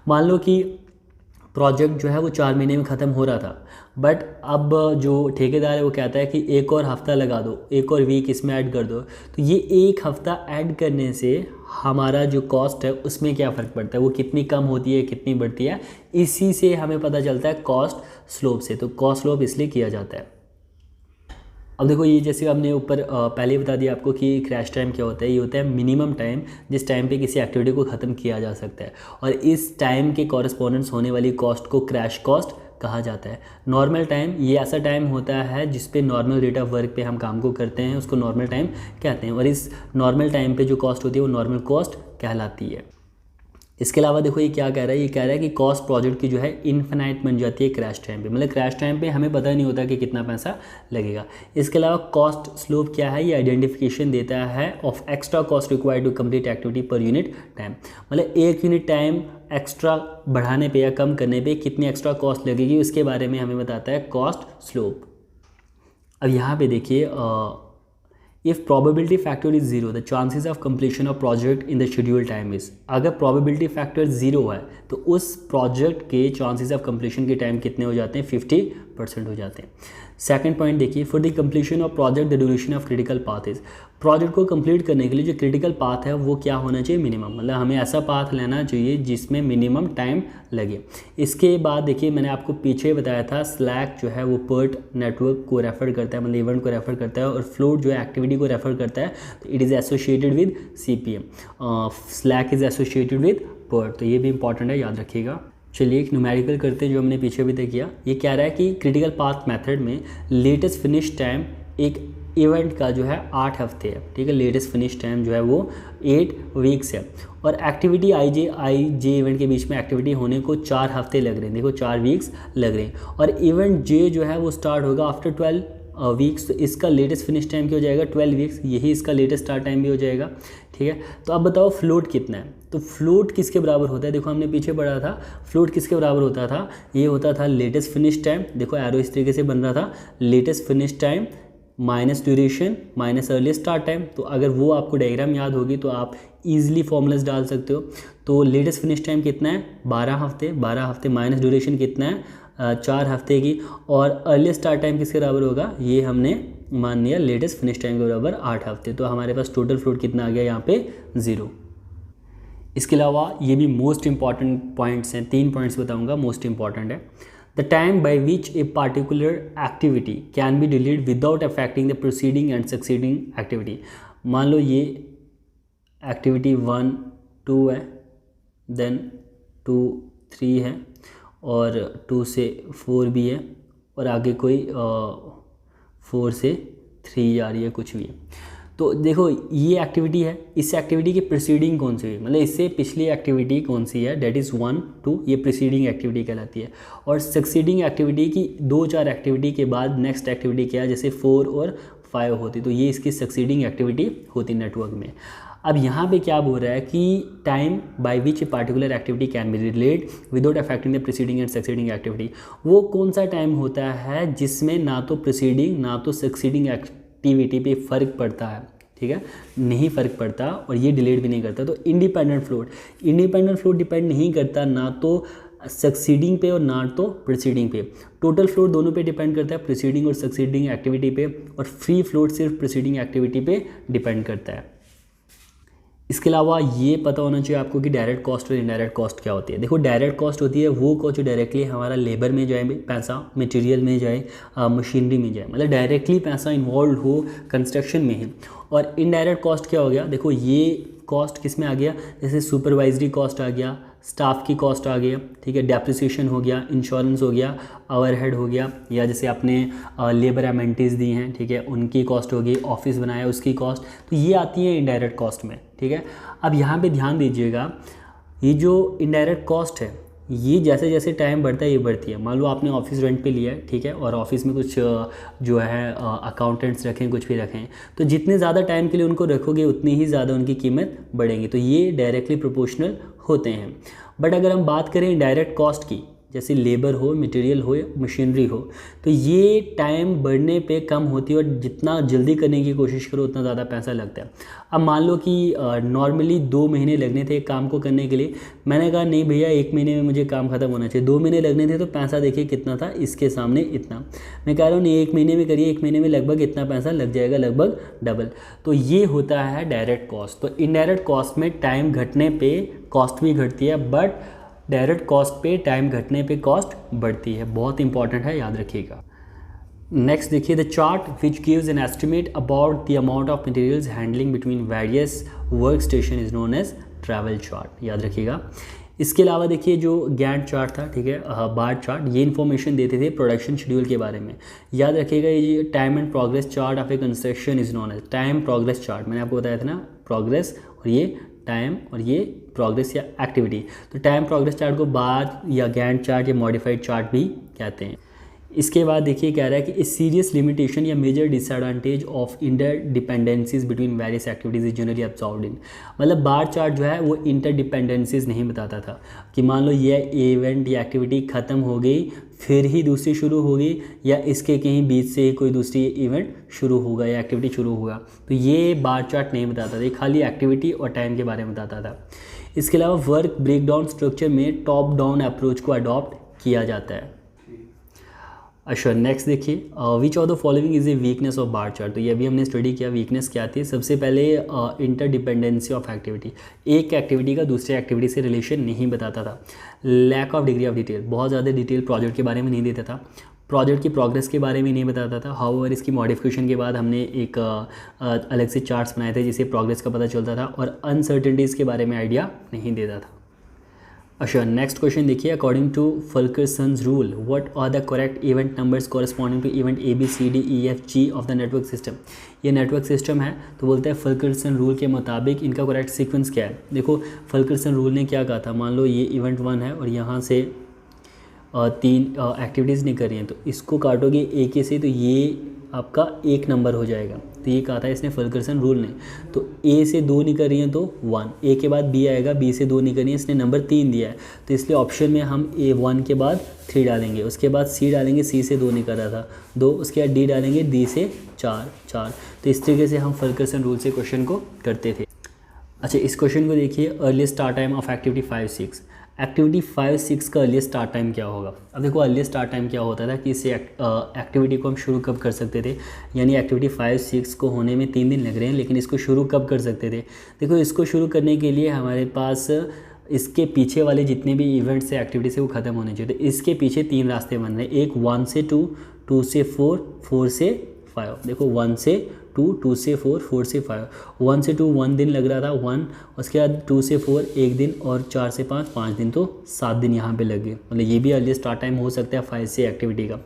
Speaker 1: मान लो कि प्रोजेक्ट जो है वो 4 महीने में ख़त्म हो रहा था, बट अब जो ठेकेदार है वो कहता है कि एक और हफ़्ता लगा दो, एक और वीक इसमें ऐड कर दो। तो ये एक हफ़्ता ऐड करने से हमारा जो कॉस्ट है उसमें क्या फ़र्क पड़ता है, वो कितनी कम होती है कितनी बढ़ती है, इसी से हमें पता चलता है कॉस्ट स्लोप से। तो कॉस्ट स्लोप इसलिए किया जाता है। अब देखो ये जैसे हमने ऊपर पहले ही बता दिया आपको कि क्रैश टाइम क्या होता है, ये होता है मिनिमम टाइम जिस टाइम पे किसी एक्टिविटी को ख़त्म किया जा सकता है, और इस टाइम के कॉरस्पॉन्डेंस होने वाली कॉस्ट को क्रैश कॉस्ट कहा जाता है। नॉर्मल टाइम ये ऐसा टाइम होता है जिस पे नॉर्मल रेट ऑफ वर्क पे हम काम को करते हैं, उसको नॉर्मल टाइम कहते हैं, और इस नॉर्मल टाइम पे जो कॉस्ट होती है वो नॉर्मल कॉस्ट कहलाती है। इसके अलावा देखो ये क्या कह रहा है, ये कह रहा है कि कॉस्ट प्रोजेक्ट की जो है इन्फिनाइट बन जाती है क्रैश टाइम पे, मतलब क्रैश टाइम पे हमें पता नहीं होता कि कितना पैसा लगेगा। इसके अलावा कॉस्ट स्लोप क्या है, ये आइडेंटिफिकेशन देता है of extra cost required to complete activity per unit time, मतलब एक यूनिट टाइम एक्स्ट्रा बढ़ाने पे या कम करने पे कितनी एक्स्ट्रा कॉस्ट लगेगी उसके बारे में हमें बताता है कॉस्ट स्लोप। अब यहाँ पे देखिए if probability factor is 0 the chances of completion of project in the scheduled time is, अगर probability factor 0 है तो उस प्रोजेक्ट के chances of completion के टाइम कितने हो जाते हैं, 50% हो जाते हैं। सेकंड पॉइंट देखिए, for the completion of project the duration of critical path is, project को कंप्लीट करने के लिए जो क्रिटिकल पाथ है वो क्या होना चाहिए, मिनिमम, मतलब हमें ऐसा पाथ लेना चाहिए जिसमें मिनिमम टाइम लगे। इसके बाद देखिए मैंने आपको पीछे बताया था स्लैक जो है वो पर्ट नेटवर्क को रेफर करता है, मतलब इवेंट को रेफर करता है, और फ्लोट जो है एक्टिविटी को रेफर करता है, तो it is associated with CPM, slack is associated with PERT, तो ये भी इंपॉर्टेंट है, याद रखिएगा। चलिए एक न्यूमेरिकल करते हैं जो हमने पीछे भी तक किया। ये कह रहा है कि क्रिटिकल पाथ मेथड में लेटेस्ट फिनिश टाइम एक इवेंट का जो है 8 हफ्ते है, ठीक है, लेटेस्ट फिनिश टाइम जो है वो 8 वीक्स है, और एक्टिविटी आई जे इवेंट के बीच में एक्टिविटी होने को 4 हफ्ते लग रहे हैं, देखो 4 वीक्स लग रहे हैं, और इवेंट जे जो है वो स्टार्ट होगा आफ्टर 12 वीक्स, तो इसका लेटेस्ट फिनिश टाइम क्या हो जाएगा, 12 वीक्स, यही इसका लेटेस्ट स्टार्ट टाइम भी हो जाएगा, ठीक है। तो अब बताओ फ्लोट कितना है, तो फ्लोट किसके बराबर होता है, देखो हमने पीछे पढ़ा था फ्लोट किसके बराबर होता था, ये होता था लेटेस्ट फिनिश टाइम, देखो एरो इस तरीके से बन रहा था, latest finish time minus duration minus early start time. तो अगर वो आपको डायग्राम याद होगी तो आप ईजिली फॉर्मूलाज डाल सकते हो। तो लेटेस्ट फिनिश टाइम कितना है, 12 हफ्ते, 12 हफ्ते माइनस ड्यूरेशन कितना है, 4 हफ्ते की, और अर्ली स्टार्ट टाइम किसके बराबर होगा, ये हमने मान लिया लेटेस्ट फिनिश टाइम के बराबर 8 हफ्ते। तो हमारे पास टोटल फ्लोट कितना आ गया यहाँ पे 0। इसके अलावा ये भी मोस्ट इंपॉर्टेंट पॉइंट्स हैं, 3 पॉइंट्स बताऊँगा, मोस्ट इंपॉर्टेंट है। The time by which a particular activity can be delayed without affecting the preceding and succeeding activity। मान लो ये एक्टिविटी 1 2 है, देन 2 3 है, और 2 से 4 भी है, और आगे कोई 4 से 3 आ रही है, कुछ भी है। तो देखो ये एक्टिविटी है, इस एक्टिविटी की प्रीसीडिंग कौन सी हुई, मतलब इससे पिछली एक्टिविटी कौन सी है, डेट इज़ 1 2, ये प्रीसीडिंग एक्टिविटी कहलाती है। और सक्सीडिंग एक्टिविटी की 2-4 एक्टिविटी के बाद नेक्स्ट एक्टिविटी क्या है, जैसे 4 और 5 होती, तो ये इसकी सक्सीडिंग एक्टिविटी होती नेटवर्क में। अब यहाँ पे क्या बोल रहा है कि time by which a particular activity can be relate without affecting the preceding and succeeding activity, वो कौन सा टाइम होता है जिसमें ना तो प्रीसीडिंग ना तो सक्सीडिंग एक्टिविटी पे फ़र्क पड़ता है, ठीक है, नहीं फ़र्क पड़ता, और ये डिलेट भी नहीं करता। तो इंडिपेंडेंट फ्लोट डिपेंड नहीं करता ना तो सक्सीडिंग पे और नॉट तो प्रीसीडिंग पे। टोटल फ्लोट दोनों पे डिपेंड करता है, प्रीसीडिंग और सक्सीडिंग एक्टिविटी पे, और फ्री फ्लोट सिर्फ प्रीसीडिंग एक्टिविटी पे डिपेंड करता है। इसके अलावा ये पता होना चाहिए आपको कि डायरेक्ट कॉस्ट और इनडायरेक्ट कॉस्ट क्या होती है। देखो डायरेक्ट कॉस्ट होती है वो कॉस्ट जो डायरेक्टली हमारा लेबर में जाए पैसा, मटेरियल में जाए, मशीनरी में जाए, मतलब डायरेक्टली पैसा इन्वॉल्व हो कंस्ट्रक्शन में ही। और इनडायरेक्ट कॉस्ट क्या हो गया, देखो ये कॉस्ट किस में आ गया, जैसे सुपरवाइजरी कॉस्ट आ गया, स्टाफ की कॉस्ट आ गया, ठीक है, डेप्रिसिएशन हो गया, इंश्योरेंस हो गया, ओवरहेड हो गया, या जैसे आपने लेबर एमेनिटीज़ दी हैं, ठीक है, उनकी कॉस्ट होगी, ऑफिस बनाया उसकी कॉस्ट, तो ये आती है इनडायरेक्ट कॉस्ट में, ठीक है। अब यहाँ पे ध्यान दीजिएगा, ये जो इनडायरेक्ट कॉस्ट है ये जैसे जैसे टाइम बढ़ता है ये बढ़ती है। मान लो आपने ऑफिस रेंट पे लिया है, ठीक है, और ऑफिस में कुछ जो है अकाउंटेंट्स रखें, कुछ भी रखें, तो जितने ज़्यादा टाइम के लिए उनको रखोगे उतनी ही ज़्यादा उनकी कीमत बढ़ेगी, तो ये डायरेक्टली प्रोपोर्शनल होते हैं। बट अगर हम बात करें डायरेक्ट कॉस्ट की, जैसे लेबर हो, मटेरियल हो, मशीनरी हो, तो ये टाइम बढ़ने पे कम होती है, और जितना जल्दी करने की कोशिश करो उतना ज़्यादा पैसा लगता है। अब मान लो कि नॉर्मली 2 महीने लगने थे एक काम को करने के लिए, मैंने कहा नहीं भैया 1 महीने में मुझे काम ख़त्म होना चाहिए, 2 महीने लगने थे, तो पैसा देखिए कितना था, इसके सामने इतना। मैं कह रहा हूँ नहीं 1 महीने में करिए, 1 महीने में लगभग इतना पैसा लग जाएगा, लगभग डबल। तो ये होता है डायरेक्ट कॉस्ट। तो इनडायरेक्ट कॉस्ट में टाइम घटने पर कॉस्ट भी घटती है, बट डायरेक्ट कॉस्ट पे टाइम घटने पे कॉस्ट बढ़ती है। बहुत इंपॉर्टेंट है, याद रखिएगा। नेक्स्ट देखिए, the chart which gives an estimate about the amount of materials handling between various work station is known as travel chart, याद रखिएगा। इसके अलावा देखिए जो गैंट चार्ट था, ठीक है, बार चार्ट, ये इन्फॉर्मेशन देते थे प्रोडक्शन शेड्यूल के बारे में। याद रखिएगा ये time and progress chart of a construction is known as time progress chart. मैंने आपको बताया था ना, प्रोग्रेस और ये टाइम और ये प्रोग्रेस या एक्टिविटी। तो टाइम प्रोग्रेस चार्ट को बार या गैंट चार्ट या मॉडिफाइड चार्ट भी कहते हैं। इसके बाद देखिए कह रहा है कि इस सीरियस लिमिटेशन या major disadvantage of interdependencies between various activities is generally observed in, मतलब बार चार्ट जो है वो इंटरडिपेंडेंसीज नहीं बताता था कि मान लो ये इवेंट या एक्टिविटी ख़त्म हो गई फिर ही दूसरी शुरू होगी, या इसके कहीं बीच से ही कोई दूसरी इवेंट शुरू होगा या एक्टिविटी शुरू होगा, तो ये बार चार्ट नहीं बताता था, ये खाली एक्टिविटी और टाइम के बारे में बताता था। इसके अलावा वर्क ब्रेकडाउन स्ट्रक्चर में टॉप डाउन अप्रोच को अडॉप्ट किया जाता है। अच्छा नेक्स्ट देखिए, which of the following is a weakness of bar chart. तो ये अभी हमने स्टडी किया वीकनेस क्या थी। सबसे पहले इंटरडिपेंडेंसी ऑफ एक्टिविटी, एक एक्टिविटी का दूसरे एक्टिविटी से रिलेशन नहीं बताता था। Lack of degree of detail, बहुत ज़्यादा डिटेल प्रोजेक्ट के बारे में नहीं देता था, प्रोजेक्ट की प्रोग्रेस के बारे में नहीं बताता था। हाउएवर इसकी मॉडिफिकेशन के बाद हमने एक अलग से चार्ट्स बनाए थे जिससे प्रोग्रेस का पता चलता था, और अनसर्टेनिटीज़ के बारे में आइडिया नहीं देता था। अच्छा नेक्स्ट क्वेश्चन देखिए, according to Fulkerson's rule what are the correct event numbers corresponding to event ABCDEFG of the network system. ये नेटवर्क सिस्टम है, तो बोलते हैं फुल्करसन रूल के मुताबिक इनका करेक्ट सीक्वेंस क्या है। देखो फुल्करसन रूल ने क्या कहा था, मान लो ये इवेंट 1 है और यहाँ से 3 एक्टिविटीज़ नहीं कर रही हैं, तो इसको काटोगे एक से, तो ये आपका 1 नंबर हो जाएगा। तो ये कहा था इसने फुल्करसन रूल ने। तो A से 2 नहीं कर रही हैं तो 1, A के बाद B आएगा, B से 2 नहीं कर रही है, इसने नंबर 3 दिया है, तो इसलिए ऑप्शन में हम A1 के बाद 3 डालेंगे, उसके बाद C डालेंगे, C से 2 नहीं कर रहा था 2, उसके बाद D डालेंगे, D से 4। तो इस तरीके से हम फुल्करसन रूल से क्वेश्चन को करते थे। अच्छा इस क्वेश्चन को देखिए, earliest start time of activity 5-6। Activity 5-6 का अर्लीस्ट स्टार्ट टाइम क्या होगा। अब देखो अर्लीस्ट स्टार्ट टाइम क्या होता था कि इस एक्टिविटी को हम शुरू कब कर सकते थे, यानी एक्टिविटी 5-6 को होने में 3 दिन लग रहे हैं, लेकिन इसको शुरू कब कर सकते थे। देखो इसको शुरू करने के लिए हमारे पास इसके पीछे वाले जितने भी इवेंट्स से एक्टिविटीज़ है वो ख़त्म होने चाहिए। तो इसके पीछे 3 रास्ते बन रहे हैं, एक 1 से 2, 2 से 4, 4 से 5। देखो 1 से 2, 2 से 4, 4 से 5। 1 से 2 1 दिन लग रहा था 1, उसके बाद 2 से 4 1 दिन, और 4 से 5 5 दिन, तो 7 दिन यहाँ पे लग गए। मतलब ये भी अर्ली स्टार्ट टाइम हो सकता है 5 से एक्टिविटी का।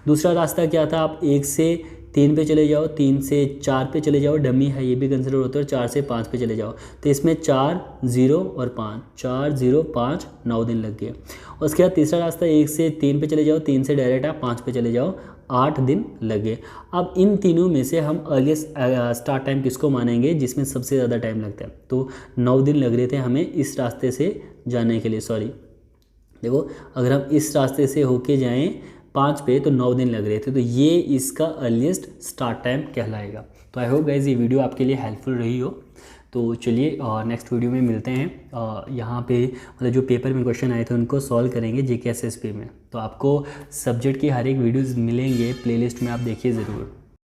Speaker 1: दूसरा रास्ता क्या था, आप 1 से 3 पे चले जाओ, 3 से 4 पे चले जाओ, डमी है ये भी कंसिडर होता है, और 4 से 5 पे चले जाओ, तो इसमें 4 0 और 5, 4 0 5 9 दिन लग गए। उसके बाद तीसरा रास्ता 1 से 3 पे चले जाओ, 3 से डायरेक्ट आप 5 पे चले जाओ, 8 दिन लगे। अब इन तीनों में से हम अर्लीस्ट स्टार्ट टाइम किसको मानेंगे जिसमें सबसे ज़्यादा टाइम लगता है, तो 9 दिन लग रहे थे हमें इस रास्ते से जाने के लिए। सॉरी देखो अगर हम इस रास्ते से होके जाएं 5 पे तो 9 दिन लग रहे थे, तो ये इसका अर्लीस्ट स्टार्ट टाइम कहलाएगा। तो आई होप गाइज ये वीडियो आपके लिए हेल्पफुल रही हो। तो चलिए नेक्स्ट वीडियो में मिलते हैं। यहाँ पे मतलब जो पेपर में क्वेश्चन आए थे उनको सॉल्व करेंगे JK SSP में। तो आपको सब्जेक्ट की हर एक वीडियोज़ मिलेंगे प्लेलिस्ट में, आप देखिए ज़रूर।